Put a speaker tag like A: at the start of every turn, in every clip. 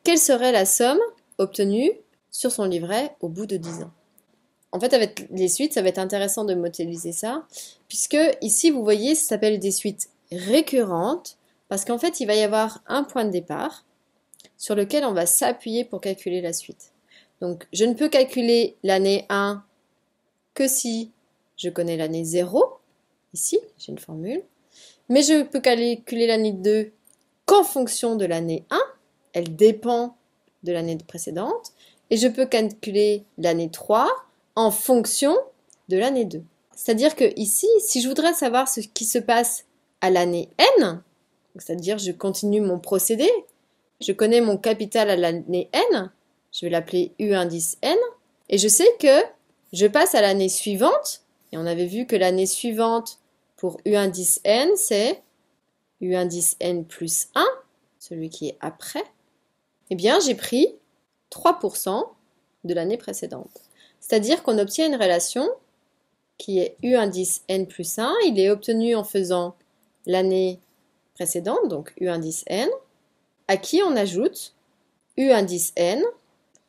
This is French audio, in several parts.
A: quelle serait la somme obtenue sur son livret au bout de 10 ans. En fait, avec les suites, ça va être intéressant de modéliser ça, puisque ici, vous voyez, ça s'appelle des suites récurrentes, parce qu'en fait, il va y avoir un point de départ sur lequel on va s'appuyer pour calculer la suite. Donc, je ne peux calculer l'année 1 que si je connais l'année 0. Ici, j'ai une formule. Mais je peux calculer l'année 2 qu'en fonction de l'année 1. Elle dépend de l'année précédente. Et je peux calculer l'année 3 en fonction de l'année 2. C'est-à-dire que ici, si je voudrais savoir ce qui se passe à l'année n, c'est-à-dire je continue mon procédé, je connais mon capital à l'année n, je vais l'appeler U indice n, et je sais que je passe à l'année suivante, et on avait vu que l'année suivante pour U indice n, c'est U indice n plus 1, celui qui est après, eh bien j'ai pris 3% de l'année précédente. C'est-à-dire qu'on obtient une relation qui est U indice n plus 1, il est obtenu en faisant l'année précédente, donc U indice n, à qui on ajoute U indice n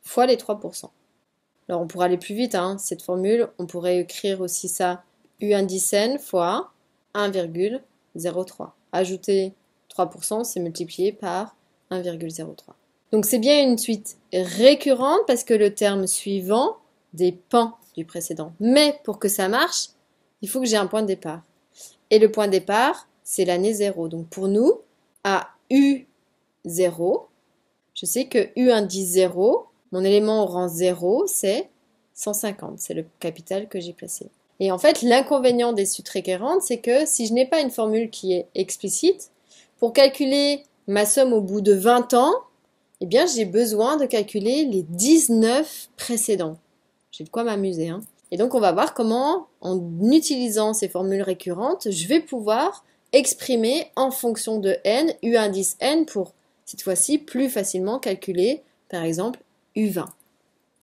A: fois les 3%. Alors on pourra aller plus vite, hein, cette formule, on pourrait écrire aussi ça U indice n fois 1,03. Ajouter 3%, c'est multiplié par 1,03. Donc c'est bien une suite récurrente parce que le terme suivant dépend du précédent. Mais pour que ça marche, il faut que j'ai un point de départ. Et le point de départ, c'est l'année 0. Donc pour nous, à U0, je sais que U indice 0, mon élément au rang 0, c'est 150. C'est le capital que j'ai placé. Et en fait, l'inconvénient des suites récurrentes, c'est que si je n'ai pas une formule qui est explicite, pour calculer ma somme au bout de 20 ans, eh bien, j'ai besoin de calculer les 19 précédents. J'ai de quoi m'amuser, hein. Et donc, on va voir comment, en utilisant ces formules récurrentes, je vais pouvoir exprimer en fonction de n, U indice n, pour, cette fois-ci, plus facilement calculer, par exemple, U20.